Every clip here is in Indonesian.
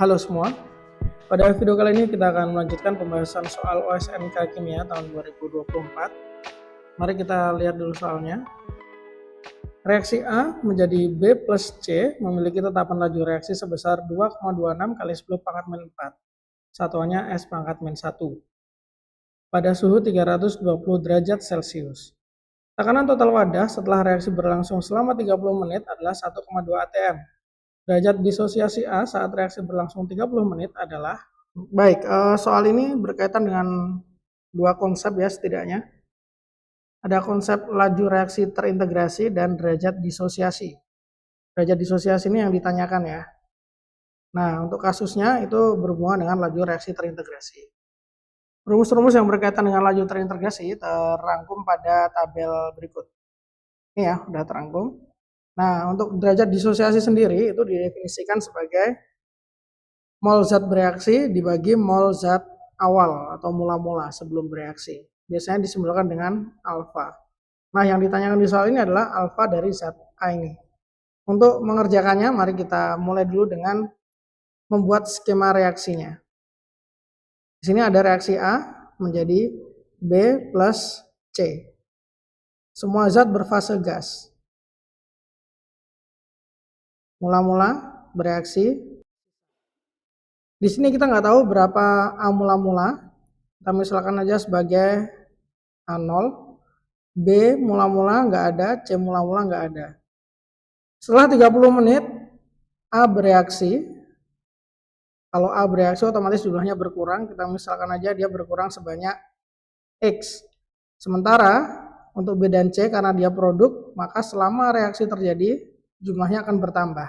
Halo semua, pada video kali ini kita akan melanjutkan pembahasan soal OSNK Kimia tahun 2024. Mari kita lihat dulu soalnya. Reaksi A menjadi B plus C memiliki tetapan laju reaksi sebesar 2,26 kali 10 pangkat min 4. Satuannya S pangkat min 1. Pada suhu 320 derajat Celcius. Tekanan total wadah setelah reaksi berlangsung selama 30 menit adalah 1,2 atm. Derajat disosiasi A saat reaksi berlangsung 30 menit adalah baik. Soal ini berkaitan dengan dua konsep ya setidaknya. Ada konsep laju reaksi terintegrasi dan derajat disosiasi. Derajat disosiasi ini yang ditanyakan ya. Nah, untuk kasusnya itu berhubungan dengan laju reaksi terintegrasi. Rumus-rumus yang berkaitan dengan laju terintegrasi terangkum pada tabel berikut. Ini ya, udah terangkum. Nah, untuk derajat disosiasi sendiri itu didefinisikan sebagai mol zat bereaksi dibagi mol zat awal atau mula-mula sebelum bereaksi. Biasanya disimbolkan dengan alfa. Nah, yang ditanyakan di soal ini adalah alfa dari zat A ini. Untuk mengerjakannya, mari kita mulai dulu dengan membuat skema reaksinya. Di sini ada reaksi A menjadi B plus C. Semua zat berfase gas. Mula-mula bereaksi. Di sini kita nggak tahu berapa A mula-mula. Kita misalkan aja sebagai A0. B mula-mula nggak ada, C mula-mula nggak ada. Setelah 30 menit, A bereaksi. Kalau A bereaksi otomatis jumlahnya berkurang. Kita misalkan aja dia berkurang sebanyak X. Sementara untuk B dan C karena dia produk, maka selama reaksi terjadi, jumlahnya akan bertambah.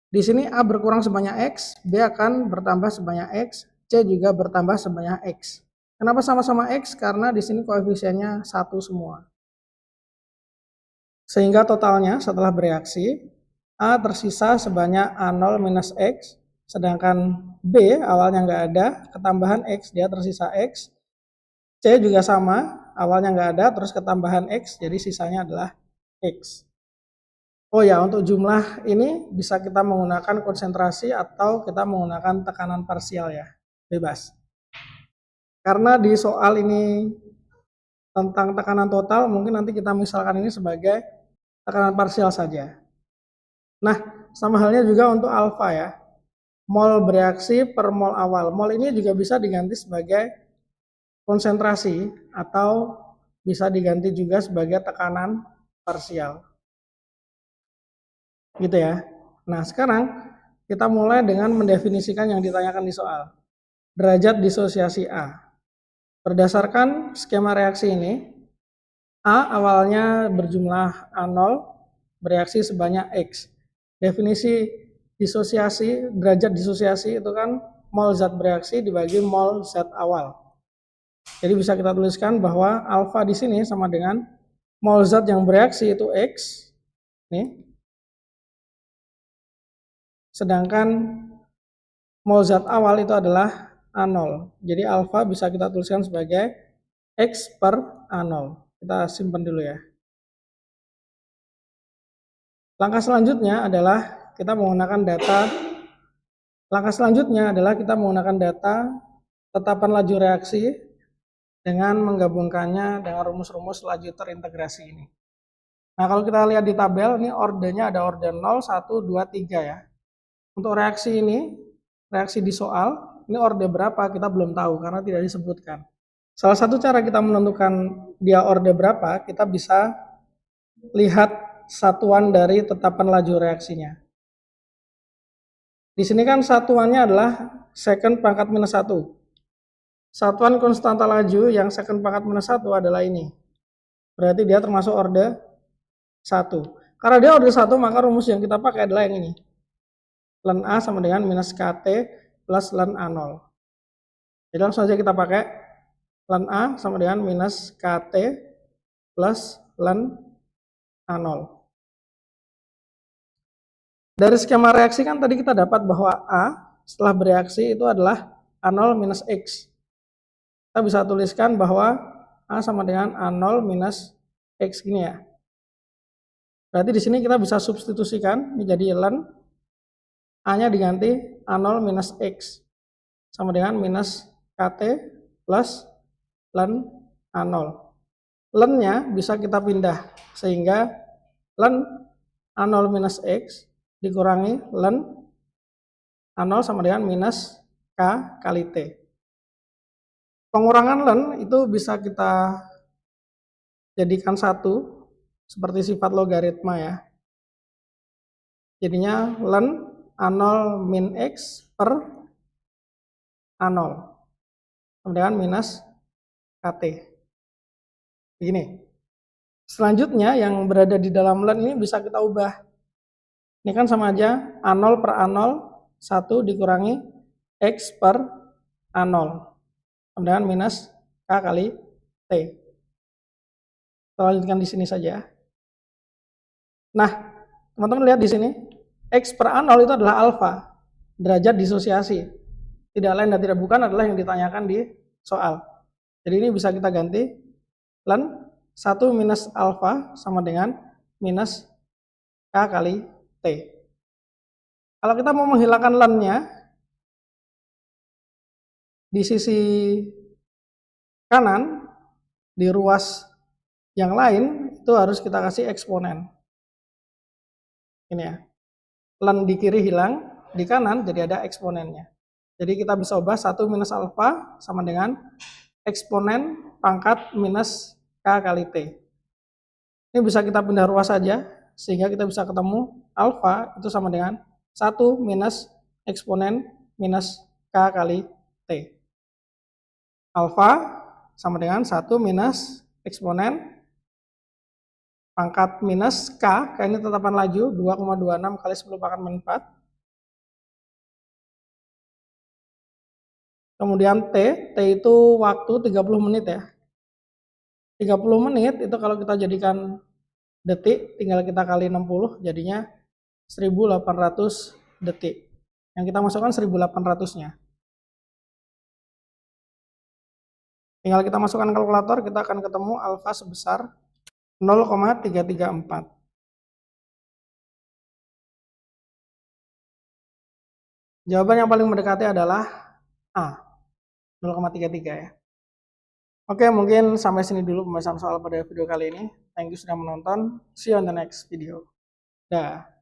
Di sini A berkurang sebanyak X, B akan bertambah sebanyak X, C juga bertambah sebanyak X. Kenapa sama-sama X? Karena di sini koefisiennya 1 semua. Sehingga totalnya setelah bereaksi, A tersisa sebanyak A0 minus X, sedangkan B awalnya nggak ada, ketambahan X dia tersisa X. C juga sama, awalnya nggak ada, terus ketambahan X, jadi sisanya adalah X. Oh ya, untuk jumlah ini bisa kita menggunakan konsentrasi atau kita menggunakan tekanan parsial ya, bebas. Karena di soal ini tentang tekanan total, mungkin nanti kita misalkan ini sebagai tekanan parsial saja. Nah, sama halnya juga untuk alfa ya. Mol bereaksi per mol awal. Mol ini juga bisa diganti sebagai konsentrasi atau bisa diganti juga sebagai tekanan parsial. Gitu ya. Nah, sekarang kita mulai dengan mendefinisikan yang ditanyakan di soal. Derajat disosiasi A. Berdasarkan skema reaksi ini, A awalnya berjumlah A0, bereaksi sebanyak X. Definisi disosiasi, derajat disosiasi itu kan mol zat bereaksi dibagi mol zat awal. Jadi bisa kita tuliskan bahwa alfa di sini sama dengan mol zat yang bereaksi itu X. Nih. Sedangkan mol zat awal itu adalah A0. Jadi alfa bisa kita tuliskan sebagai X per A0. Kita simpan dulu ya. Langkah selanjutnya adalah kita menggunakan data tetapan laju reaksi dengan menggabungkannya dengan rumus-rumus laju terintegrasi ini. Nah, kalau kita lihat di tabel, ini ordernya ada order 0, 1, 2, 3 ya. Untuk reaksi ini, reaksi di soal, ini order berapa kita belum tahu karena tidak disebutkan. Salah satu cara kita menentukan dia order berapa, kita bisa lihat satuan dari tetapan laju reaksinya. Di sini kan satuannya adalah second pangkat minus 1. Satuan konstanta laju yang second pangkat minus 1 adalah ini. Berarti dia termasuk order 1. Karena dia order 1, maka rumus yang kita pakai adalah yang ini. Ln A sama dengan minus KT plus ln A0. Jadi langsung saja kita pakai ln A sama dengan minus KT plus ln A0. Dari skema reaksi kan tadi kita dapat bahwa A setelah bereaksi itu adalah A0 minus X. Kita bisa tuliskan bahwa A sama dengan A0 minus X gini ya. Berarti di sini kita bisa substitusikan menjadi ln A-nya diganti A0 minus X sama dengan minus KT plus ln A0. Ln-nya bisa kita pindah sehingga ln A0 minus X dikurangi ln A0 sama dengan minus K kali T. Pengurangan ln itu bisa kita jadikan satu seperti sifat logaritma ya. Jadinya ln A0 min X per A0 sama dengan minus KT. Begini. Selanjutnya yang berada di dalam ln ini bisa kita ubah. Ini kan sama aja A0 per A0 1 dikurangi X per A0 sama dengan minus K kali T. Kita lanjutkan di sini saja. Nah, teman-teman lihat di sini, X per A0 itu adalah alfa, derajat disosiasi. Tidak lain dan tidak bukan adalah yang ditanyakan di soal. Jadi ini bisa kita ganti ln 1 minus alfa sama dengan minus K kali T. Kalau kita mau menghilangkan ln-nya, di sisi kanan, di ruas yang lain, itu harus kita kasih eksponen. Ini ya, ln di kiri hilang, di kanan jadi ada eksponennya. Jadi kita bisa ubah 1 minus alfa sama dengan eksponen pangkat minus K kali T. Ini bisa kita pindah ruas saja, sehingga kita bisa ketemu alfa itu sama dengan 1 minus eksponen minus K kali T. Alfa sama dengan 1 minus eksponen pangkat minus K ini tetapan laju 2,26 kali 10 pangkat min 4. Kemudian T itu waktu 30 menit ya. 30 menit itu kalau kita jadikan detik, tinggal kita kali 60, jadinya 1800 detik. Yang kita masukkan 1800-nya. Tinggal kita masukkan kalkulator, kita akan ketemu alfa sebesar 0,334. Jawaban yang paling mendekati adalah A, 0,33 ya. Oke, mungkin sampai sini dulu pembahasan soal pada video kali ini. Thank you sudah menonton. See you on the next video. Dah.